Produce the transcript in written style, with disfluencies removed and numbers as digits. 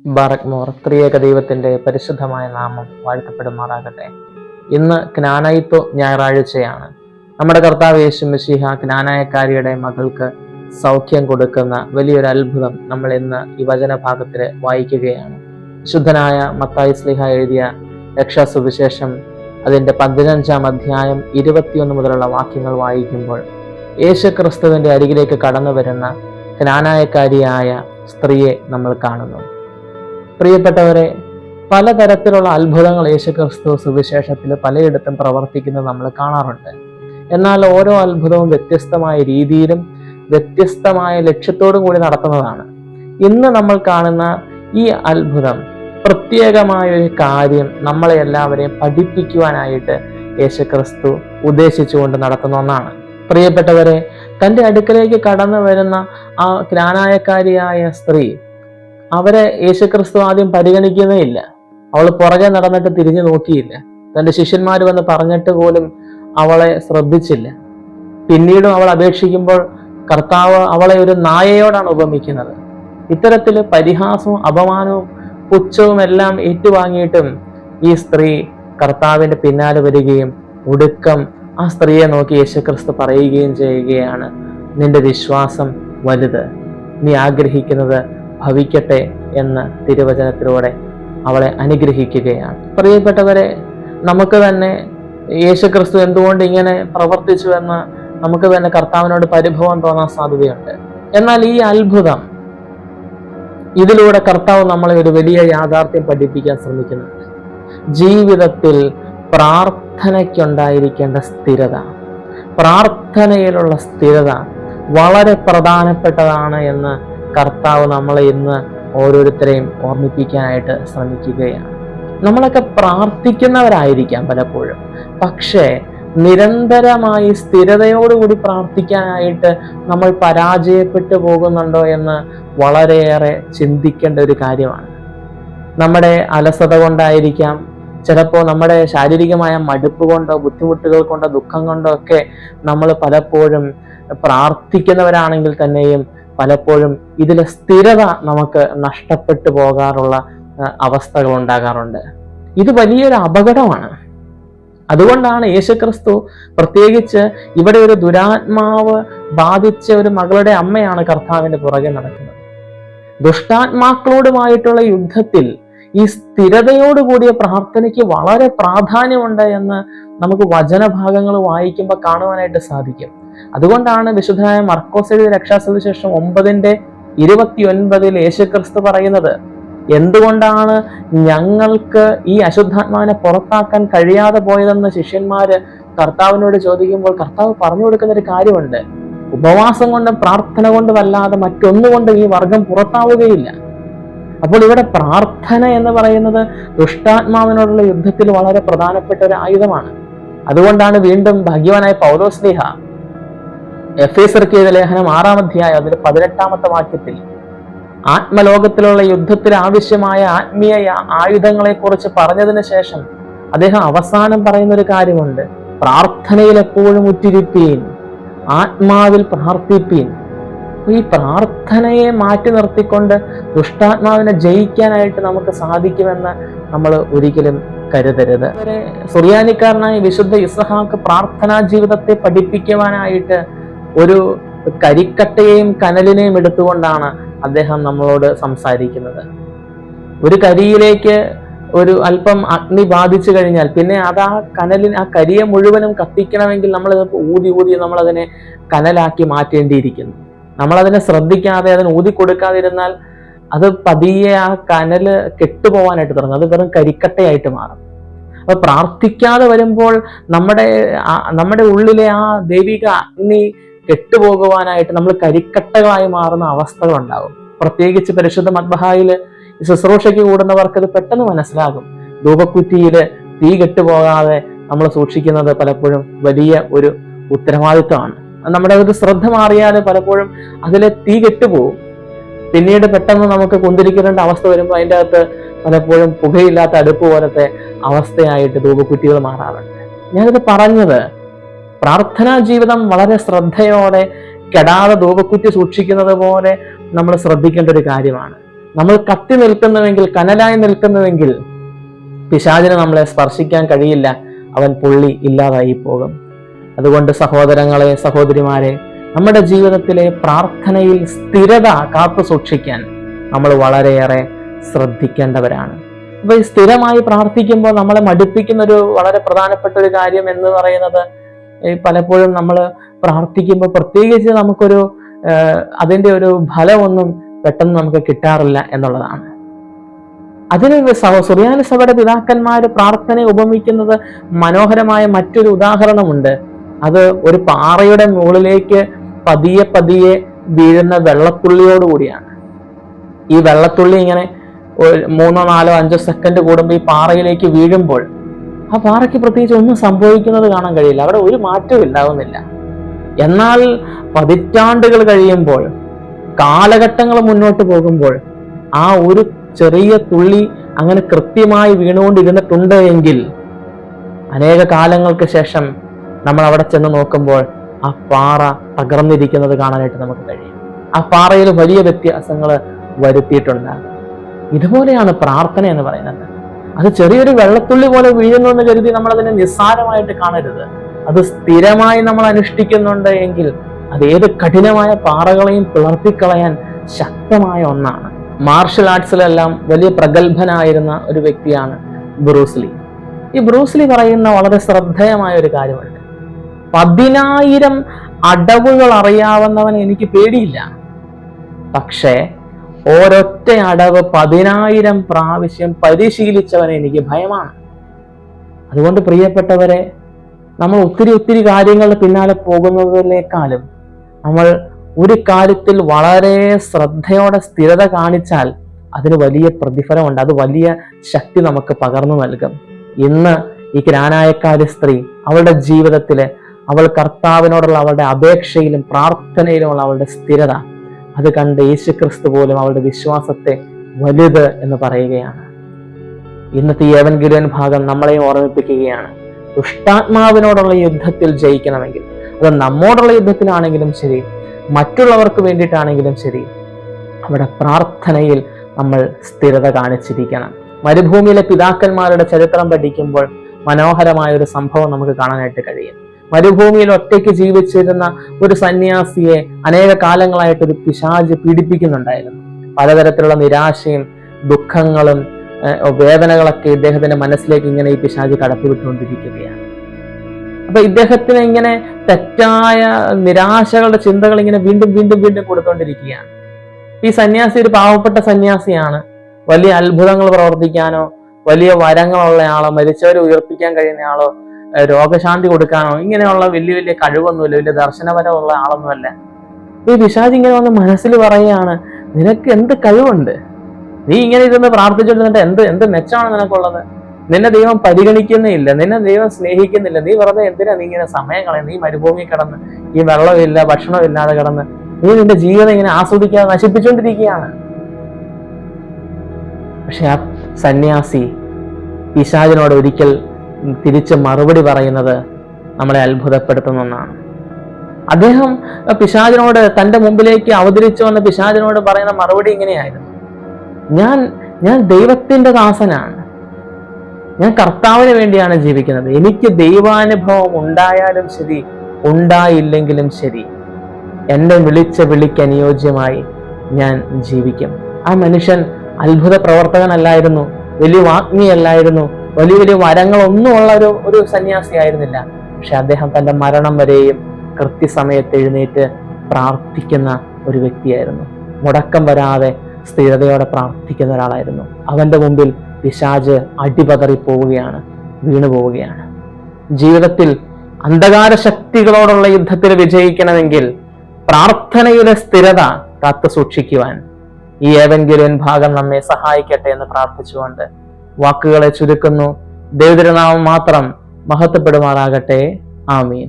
ബാറക്മോർ ത്രിയേക ദൈവത്തിന്റെ പരിശുദ്ധമായ നാമം വാഴ്ത്തപ്പെടുമാറാകട്ടെ. ഇന്ന് ക്നാനായിത്വ ഞായറാഴ്ചയാണ്. നമ്മുടെ കർത്താവ് യേശു മിശിഹ ക്നാനായക്കാരിയുടെ മകൾക്ക് സൗഖ്യം കൊടുക്കുന്ന വലിയൊരു അത്ഭുതം നമ്മൾ ഇന്ന് ഈ വചനഭാഗത്തിൽ വായിക്കുകയാണ്. വിശുദ്ധനായ മത്തായി ശ്ലീഹ എഴുതിയ രക്ഷാസുവിശേഷം അതിൻ്റെ 15-ാം അധ്യായം 21 മുതലുള്ള വാക്യങ്ങൾ വായിക്കുമ്പോൾ യേശു ക്രിസ്തുവിന്റെ അരികിലേക്ക് കടന്നു വരുന്ന ക്നാനായക്കാരിയായ സ്ത്രീയെ നമ്മൾ കാണുന്നു. പ്രിയപ്പെട്ടവരെ, പലതരത്തിലുള്ള അത്ഭുതങ്ങൾ യേശുക്രിസ്തു സുവിശേഷത്തിൽ പലയിടത്തും പ്രവർത്തിക്കുന്നത് നമ്മൾ കാണാറുണ്ട്. എന്നാൽ ഓരോ അത്ഭുതവും വ്യത്യസ്തമായ രീതിയിലും വ്യത്യസ്തമായ ലക്ഷ്യത്തോടും കൂടി നടത്തുന്നതാണ്. ഇന്ന് നമ്മൾ കാണുന്ന ഈ അത്ഭുതം പ്രത്യേകമായ ഒരു കാര്യം നമ്മളെ എല്ലാവരെയും പഠിപ്പിക്കുവാനായിട്ട് യേശുക്രിസ്തു ഉദ്ദേശിച്ചുകൊണ്ട് നടത്തുന്ന ഒന്നാണ്. പ്രിയപ്പെട്ടവരെ, തൻ്റെ അടുക്കലേക്ക് കടന്നു വരുന്ന ആ ക്നാനായക്കാരിയായ സ്ത്രീ, അവരെ യേശുക്രിസ്തു ആദ്യം പരിഗണിക്കുന്നേ ഇല്ല. അവൾ പുറകെ നടന്നിട്ട് തിരിഞ്ഞു നോക്കിയില്ല. തൻ്റെ ശിഷ്യന്മാർ വന്ന് പറഞ്ഞിട്ട് പോലും അവളെ ശ്രദ്ധിച്ചില്ല. പിന്നീടും അവൾ അപേക്ഷിക്കുമ്പോൾ കർത്താവ് അവളെ ഒരു നായയോടാണ് ഉപമിക്കുന്നത്. ഇത്തരത്തിൽ പരിഹാസവും അപമാനവും പുച്ഛവും എല്ലാം ഏറ്റുവാങ്ങിയിട്ടും ഈ സ്ത്രീ കർത്താവിന്റെ പിന്നാലെ വരികയും ഒടുക്കം ആ സ്ത്രീയെ നോക്കി യേശുക്രിസ്തു പറയുകയും ചെയ്യുകയാണ്, നിന്റെ വിശ്വാസം വലുത്, നീ ആഗ്രഹിക്കുന്നത് ഭവിക്കട്ടെ എന്ന് തിരുവചനത്തിലൂടെ അവളെ അനുഗ്രഹിക്കുകയാണ്. പ്രിയപ്പെട്ടവരെ, നമുക്ക് തന്നെ യേശുക്രിസ്തു എന്തുകൊണ്ട് ഇങ്ങനെ പ്രവർത്തിച്ചു എന്ന് നമുക്ക് തന്നെ കർത്താവിനോട് പരിഭവം തോന്നാൻ സാധ്യതയുണ്ട്. എന്നാൽ ഈ അത്ഭുതം, ഇതിലൂടെ കർത്താവ് നമ്മളെ ഒരു വലിയ യാഥാർത്ഥ്യം പഠിപ്പിക്കാൻ ശ്രമിക്കുന്നുണ്ട്. ജീവിതത്തിൽ പ്രാർത്ഥനയ്ക്കുണ്ടായിരിക്കേണ്ട സ്ഥിരത, പ്രാർത്ഥനയിലുള്ള സ്ഥിരത വളരെ പ്രധാനപ്പെട്ടതാണ് എന്ന് കർത്താവ് നമ്മളെ ഇന്ന് ഓരോരുത്തരെയും ഓർമ്മിപ്പിക്കാനായിട്ട് ശ്രമിക്കുകയാണ്. നമ്മളൊക്കെ പ്രാർത്ഥിക്കുന്നവരായിരിക്കാം പലപ്പോഴും, പക്ഷേ നിരന്തരമായി സ്ഥിരതയോടുകൂടി പ്രാർത്ഥിക്കാനായിട്ട് നമ്മൾ പരാജയപ്പെട്ടു പോകുന്നുണ്ടോ എന്ന് വളരെയേറെ ചിന്തിക്കേണ്ട ഒരു കാര്യമാണ്. നമ്മുടെ അലസത കൊണ്ടായിരിക്കാം, ചിലപ്പോൾ നമ്മുടെ ശാരീരികമായ മടുപ്പ് കൊണ്ടോ ബുദ്ധിമുട്ടുകൾ കൊണ്ടോ ദുഃഖം കൊണ്ടോ ഒക്കെ നമ്മൾ പലപ്പോഴും പ്രാർത്ഥിക്കുന്നവരാണെങ്കിൽ തന്നെയും പലപ്പോഴും ഇതിലെ സ്ഥിരത നമുക്ക് നഷ്ടപ്പെട്ടു പോകാറുള്ള അവസ്ഥകൾ ഉണ്ടാകാറുണ്ട്. ഇത് വലിയൊരു അപകടമാണ്. അതുകൊണ്ടാണ് യേശുക്രിസ്തു പ്രത്യേകിച്ച് ഇവിടെ ഒരു ദുരാത്മാവ് ബാധിച്ച ഒരു മകളുടെ അമ്മയാണ് കർത്താവിന്റെ പുറകെ നടക്കുന്നത്. ദുഷ്ടാത്മാക്കളോടുമായിട്ടുള്ള യുദ്ധത്തിൽ ഈ സ്ഥിരതയോടുകൂടിയ പ്രാർത്ഥനയ്ക്ക് വളരെ പ്രാധാന്യമുണ്ട് എന്ന് നമുക്ക് വചനഭാഗങ്ങൾ വായിക്കുമ്പോൾ കാണുവാനായിട്ട് സാധിക്കും. അതുകൊണ്ടാണ് വിശുദ്ധനായ മർക്കോസ് എഴുതിയ രക്ഷാസുവിശേഷം 9:29 യേശുക്രിസ്തു പറയുന്നത്, എന്തുകൊണ്ടാണ് ഞങ്ങൾക്ക് ഈ അശുദ്ധാത്മാവിനെ പുറത്താക്കാൻ കഴിയാതെ പോയതെന്ന് ശിഷ്യന്മാര് കർത്താവിനോട് ചോദിക്കുമ്പോൾ കർത്താവ് പറഞ്ഞു കൊടുക്കുന്ന ഒരു കാര്യമുണ്ട്, ഉപവാസം കൊണ്ടും പ്രാർത്ഥന കൊണ്ടുമല്ലാതെ മറ്റൊന്നുകൊണ്ടും ഈ വർഗം പുറത്താവുകയില്ല. അപ്പോൾ ഇവിടെ പ്രാർത്ഥന എന്ന് പറയുന്നത് ദുഷ്ടാത്മാവിനോടുള്ള യുദ്ധത്തിൽ വളരെ പ്രധാനപ്പെട്ട ഒരു ആയുധമാണ്. അതുകൊണ്ടാണ് വീണ്ടും ഭാഗ്യവാനായ പൗലോസ് ശ്ലീഹ എഫേസ്യർക്ക് എഴുതിയ ലേഖനം 6-ാം അധ്യായം അതിൽ 18-ാമത്തെ വാക്യത്തിൽ ആത്മലോകത്തിലുള്ള യുദ്ധത്തിൽ ആവശ്യമായ ആത്മീയ ആയുധങ്ങളെ കുറിച്ച് പറഞ്ഞതിന് ശേഷം അദ്ദേഹം അവസാനം പറയുന്ന ഒരു കാര്യമുണ്ട്, പ്രാർത്ഥനയിൽ എപ്പോഴും ഉറ്റിരിപ്പീൻ, ആത്മാവിൽ പ്രാർത്ഥിപ്പീൻ. ഈ പ്രാർത്ഥനയെ മാറ്റി നിർത്തിക്കൊണ്ട് ദുഷ്ടാത്മാവിനെ ജയിക്കാനായിട്ട് നമുക്ക് സാധിക്കുമെന്ന് നമ്മൾ ഒരിക്കലും കരുതരുത്. സുറിയാനിക്കാരനായ വിശുദ്ധ ഇസ്ഹാക്ക് പ്രാർത്ഥനാ ജീവിതത്തെ പഠിപ്പിക്കുവാനായിട്ട് ഒരു കരിക്കട്ടയെയും കനലിനെയും എടുത്തുകൊണ്ടാണ് അദ്ദേഹം നമ്മളോട് സംസാരിക്കുന്നത്. ഒരു കരിയിലേക്ക് ഒരു അല്പം അഗ്നി ബാധിച്ചു കഴിഞ്ഞാൽ പിന്നെ അത് ആ കരിയെ മുഴുവനും കത്തിക്കണമെങ്കിൽ നമ്മളത് ഊതി നമ്മളതിനെ കനലാക്കി മാറ്റേണ്ടിയിരിക്കുന്നു. നമ്മളതിനെ ശ്രദ്ധിക്കാതെ അതിന് ഊതി കൊടുക്കാതിരുന്നാൽ അത് പതിയെ ആ കനല് കെട്ടുപോകാനായിട്ട് തുടങ്ങും, അത് വെറും കരിക്കട്ടയായിട്ട് മാറും. അപ്പൊ പ്രാർത്ഥിക്കാതെ വരുമ്പോൾ നമ്മുടെ ഉള്ളിലെ ആ ദൈവിക അഗ്നി കെട്ടുപോകുവാനായിട്ട് നമ്മൾ കരിക്കട്ടകളായി മാറുന്ന അവസ്ഥകൾ ഉണ്ടാകും. പ്രത്യേകിച്ച് പരിശുദ്ധ മദ്ബഹായില് ശുശ്രൂഷയ്ക്ക് കൂടുന്നവർക്ക് ഇത് പെട്ടെന്ന് മനസ്സിലാകും. ധൂപക്കുറ്റിയില് തീ കെട്ടുപോകാതെ നമ്മൾ സൂക്ഷിക്കുന്നത് പലപ്പോഴും വലിയ ഒരു ഉത്തരവാദിത്വമാണ്. നമ്മുടെ ഒരു ശ്രദ്ധ മാറിയാൽ പലപ്പോഴും അതിലെ തീ കെട്ടുപോകും. പിന്നീട് പെട്ടെന്ന് നമുക്ക് കുന്തിരിക്കേണ്ട അവസ്ഥ വരുമ്പോൾ അതിൻ്റെ അകത്ത് പലപ്പോഴും പുകയില്ലാത്ത അടുപ്പ് പോലത്തെ അവസ്ഥയായിട്ട് ധൂപക്കുറ്റികൾ മാറാറുണ്ട്. ഞാനിത് പറഞ്ഞത് പ്രാർത്ഥനാ ജീവിതം വളരെ ശ്രദ്ധയോടെ കെടാതെ ധൂപക്കുറ്റി സൂക്ഷിക്കുന്നത് പോലെ നമ്മൾ ശ്രദ്ധിക്കേണ്ട ഒരു കാര്യമാണ്. നമ്മൾ കത്തി നിൽക്കുന്നുവെങ്കിൽ, കനലായി നിൽക്കുന്നുവെങ്കിൽ പിശാചിന് നമ്മളെ സ്പർശിക്കാൻ കഴിയില്ല, അവൻ പൊള്ളി ഇല്ലാതായി പോകും. അതുകൊണ്ട് സഹോദരങ്ങളെ, സഹോദരിമാരെ, നമ്മുടെ ജീവിതത്തിലെ പ്രാർത്ഥനയിൽ സ്ഥിരത കാത്തു സൂക്ഷിക്കാൻ നമ്മൾ വളരെയേറെ ശ്രദ്ധിക്കേണ്ടവരാണ്. അപ്പൊ ഈ സ്ഥിരമായി പ്രാർത്ഥിക്കുമ്പോൾ നമ്മളെ മടുപ്പിക്കുന്ന ഒരു വളരെ പ്രധാനപ്പെട്ട ഒരു കാര്യം എന്ന് പറയുന്നത്, പലപ്പോഴും നമ്മൾ പ്രാർത്ഥിക്കുമ്പോൾ പ്രത്യേകിച്ച് നമുക്കൊരു അതിൻ്റെ ഒരു ഫലമൊന്നും പെട്ടെന്ന് നമുക്ക് കിട്ടാറില്ല എന്നുള്ളതാണ്. അതിന് സുറിയാനി സഭയുടെ പിതാക്കന്മാര് പ്രാർത്ഥനയെ ഉപമിക്കുന്നത് മനോഹരമായ മറ്റൊരു ഉദാഹരണമുണ്ട്. അത് ഒരു പാറയുടെ മുകളിലേക്ക് പതിയെ പതിയെ വീഴുന്ന വെള്ളത്തുള്ളിയോടുകൂടിയാണ്. ഈ വെള്ളത്തുള്ളി ഇങ്ങനെ 3, 4, 5 സെക്കൻഡ് കൂടുമ്പോൾ ഈ പാറയിലേക്ക് വീഴുമ്പോൾ ആ പാറയ്ക്ക് പ്രത്യേകിച്ച് ഒന്നും സംഭവിക്കുന്നത് കാണാൻ കഴിയില്ല, അവിടെ ഒരു മാറ്റവും ഉണ്ടാകുന്നില്ല. എന്നാൽ പതിറ്റാണ്ടുകൾ കഴിയുമ്പോൾ, കാലഘട്ടങ്ങൾ മുന്നോട്ട് പോകുമ്പോൾ, ആ ഒരു ചെറിയ തുള്ളി അങ്ങനെ കൃത്യമായി വീണുകൊണ്ടിരുന്നിട്ടുണ്ട് എങ്കിൽ അനേക കാലങ്ങൾക്ക് ശേഷം നമ്മൾ അവിടെ ചെന്ന് നോക്കുമ്പോൾ ആ പാറ തകർന്നിരിക്കുന്നത് കാണാനായിട്ട് നമുക്ക് കഴിയും. ആ പാറയിൽ വലിയ വ്യത്യാസങ്ങൾ വരുത്തിയിട്ടുണ്ടാകും. ഇതുപോലെയാണ് പ്രാർത്ഥന എന്ന് പറയുന്നത്. അത് ചെറിയൊരു വെള്ളത്തുള്ളി പോലെ വീഴുന്നു എന്ന് കരുതി നമ്മൾ അതിനെ നിസ്സാരമായിട്ട് കാണരുത്. അത് സ്ഥിരമായി നമ്മൾ അനുഷ്ഠിക്കുന്നുണ്ട് എങ്കിൽ അത് ഏത് കഠിനമായ പാറകളെയും പിളർത്തിക്കളയാൻ ശക്തമായ ഒന്നാണ്. മാർഷൽ ആർട്സിലെല്ലാം വലിയ പ്രഗത്ഭനായിരുന്ന ഒരു വ്യക്തിയാണ് ബ്രൂസ്ലി. ഈ ബ്രൂസ്ലി പറയുന്ന വളരെ ശ്രദ്ധേയമായ ഒരു കാര്യമുണ്ട്. 10,000 അടവുകൾ അറിയാവുന്നവൻ എനിക്ക് പേടിയില്ല, പക്ഷേ ഒരൊറ്റ അടവ് 10,000 പ്രാവശ്യം പരിശീലിച്ചവൻ എനിക്ക് ഭയമാണ്. അതുകൊണ്ട് പ്രിയപ്പെട്ടവരെ, നമ്മൾ ഒത്തിരി കാര്യങ്ങളുടെ പിന്നാലെ പോകുന്നതിനേക്കാളും നമ്മൾ ഒരു കാര്യത്തിൽ വളരെ ശ്രദ്ധയോടെ സ്ഥിരത കാണിച്ചാൽ അതിന് വലിയ പ്രതിഫലമുണ്ട്, അത് വലിയ ശക്തി നമുക്ക് പകർന്നു നൽകും. ഇന്ന് ഈ ജ്ഞാനായക്കാരി സ്ത്രീ അവളുടെ ജീവിതത്തില് അവൾ കർത്താവിനോടുള്ള അവളുടെ അപേക്ഷയിലും പ്രാർത്ഥനയിലുമുള്ള അവളുടെ സ്ഥിരത അത് കണ്ട് യേശുക്രിസ്തു പോലും അവളുടെ വിശ്വാസത്തെ വലുത് എന്ന് പറയുകയാണ്. ഇന്നത്തെ ഈ ഏവൻഗേലിയൻ ഭാഗം നമ്മളെയും ഓർമ്മിപ്പിക്കുകയാണ്. ദുഷ്ടാത്മാവിനോടുള്ള യുദ്ധത്തിൽ ജയിക്കണമെങ്കിൽ, അത് നമ്മോടുള്ള യുദ്ധത്തിലാണെങ്കിലും ശരി, മറ്റുള്ളവർക്ക് വേണ്ടിയിട്ടാണെങ്കിലും ശരി, അവിടെ പ്രാർത്ഥനയിൽ നമ്മൾ സ്ഥിരത കാണിച്ചിരിക്കണം. മരുഭൂമിയിലെ പിതാക്കന്മാരുടെ ചരിത്രം പഠിക്കുമ്പോൾ മനോഹരമായ ഒരു സംഭവം നമുക്ക് കാണാനായിട്ട് കഴിയും. മരുഭൂമിയിൽ ഒറ്റയ്ക്ക് ജീവിച്ചിരുന്ന ഒരു സന്യാസിയെ അനേക കാലങ്ങളായിട്ട് ഒരു പിശാച് പീഡിപ്പിക്കുന്നുണ്ടായിരുന്നു. പലതരത്തിലുള്ള നിരാശയും ദുഃഖങ്ങളും വേദനകളൊക്കെ ഇദ്ദേഹത്തിന്റെ മനസ്സിലേക്ക് ഇങ്ങനെ ഈ പിശാച് കടത്തിവിട്ടുകൊണ്ടിരിക്കുകയാണ്. അപ്പൊ ഇദ്ദേഹത്തിന് ഇങ്ങനെ തെറ്റായ നിരാശകളുടെ ചിന്തകൾ ഇങ്ങനെ വീണ്ടും വീണ്ടും വീണ്ടും കൊടുത്തുകൊണ്ടിരിക്കുകയാണ്. ഈ സന്യാസി ഒരു പാവപ്പെട്ട സന്യാസിയാണ്. വലിയ അത്ഭുതങ്ങൾ പ്രവർത്തിക്കാനോ, വലിയ വരങ്ങളുള്ള ആളോ, മരിച്ചവരെ ഉയർപ്പിക്കാൻ കഴിയുന്ന ആളോ, രോഗശാന്തി കൊടുക്കാനോ ഇങ്ങനെയുള്ള വലിയ കഴിവൊന്നുമില്ല, വലിയ ദർശനപരമുള്ള ആളൊന്നുമല്ല. ഈ പിശാച് ഇങ്ങനെ വന്ന് മനസ്സിൽ പറയുകയാണ്, നിനക്ക് എന്ത് കഴിവുണ്ട്, നീ ഇങ്ങനെ ഇരുന്ന് പ്രാർത്ഥിച്ചുകൊണ്ടിരുന്നിട്ട് എന്ത് മെച്ചമാണ് നിനക്കുള്ളത്? നിന്നെ ദൈവം പരിഗണിക്കുന്നില്ല, നിന്നെ ദൈവം സ്നേഹിക്കുന്നില്ല, നീ വെറുതെ എന്തിനാ നീ ഇങ്ങനെ സമയം കളയുന്നത്? നീ മരുഭൂമി കിടന്ന്, ഈ വെള്ളമില്ല ഭക്ഷണമില്ലാതെ കിടന്ന് നീ നിന്റെ ജീവിതം ഇങ്ങനെ ആസ്വദിക്കാതെ നശിപ്പിച്ചുകൊണ്ടിരിക്കുകയാണ്. പക്ഷെ ആ സന്യാസി പിശാചിനോട് ഒരിക്കൽ തിരിച്ച് മറുപടി പറയുന്നത് നമ്മളെ അത്ഭുതപ്പെടുത്തുന്ന ഒന്നാണ്. അദ്ദേഹം പിശാചിനോട്, തന്റെ മുമ്പിലേക്ക് അവതരിച്ചു വന്ന പിശാചിനോട് പറയുന്ന മറുപടി ഇങ്ങനെയായിരുന്നു: ഞാൻ ദൈവത്തിന്റെ ദാസനാണ്, ഞാൻ കർത്താവിന് വേണ്ടിയാണ് ജീവിക്കുന്നത്, എനിക്ക് ദൈവാനുഭവം ഉണ്ടായാലും ശരി ഉണ്ടായില്ലെങ്കിലും ശരി എന്നെ വിളിച്ച വിളിക്ക് അനുയോജ്യമായി ഞാൻ ജീവിക്കും. ആ മനുഷ്യൻ അത്ഭുത പ്രവർത്തകനല്ലായിരുന്നു, വലിയ വാഗ്മിയല്ലായിരുന്നു, വലിയ വരങ്ങളൊന്നുമുള്ള ഒരു സന്യാസി ആയിരുന്നില്ല. പക്ഷെ അദ്ദേഹം തന്റെ മരണം വരെയും കൃത്യസമയത്ത് എഴുന്നേറ്റ് പ്രാർത്ഥിക്കുന്ന ഒരു വ്യക്തിയായിരുന്നു. മുടക്കം വരാതെ സ്ഥിരതയോടെ പ്രാർത്ഥിക്കുന്ന ഒരാളായിരുന്നു. അവന്റെ മുമ്പിൽ പിശാച് അടിപതറി പോവുകയാണ്, വീണു പോവുകയാണ്. ജീവിതത്തിൽ അന്ധകാര ശക്തികളോടുള്ള യുദ്ധത്തിൽ വിജയിക്കണമെങ്കിൽ പ്രാർത്ഥനയുടെ സ്ഥിരത കാത്തു സൂക്ഷിക്കുവാൻ ഈ ഏവൻഗേലിയൻ ഭാഗം നമ്മെ സഹായിക്കട്ടെ എന്ന് പ്രാർത്ഥിച്ചുകൊണ്ട് വാക്കുകളെ ചുരുക്കുന്നു. ദൈവത്തിൻ്റെ നാമം മാത്രം മഹത്വപ്പെടുമാറാകട്ടെ. ആമീൻ.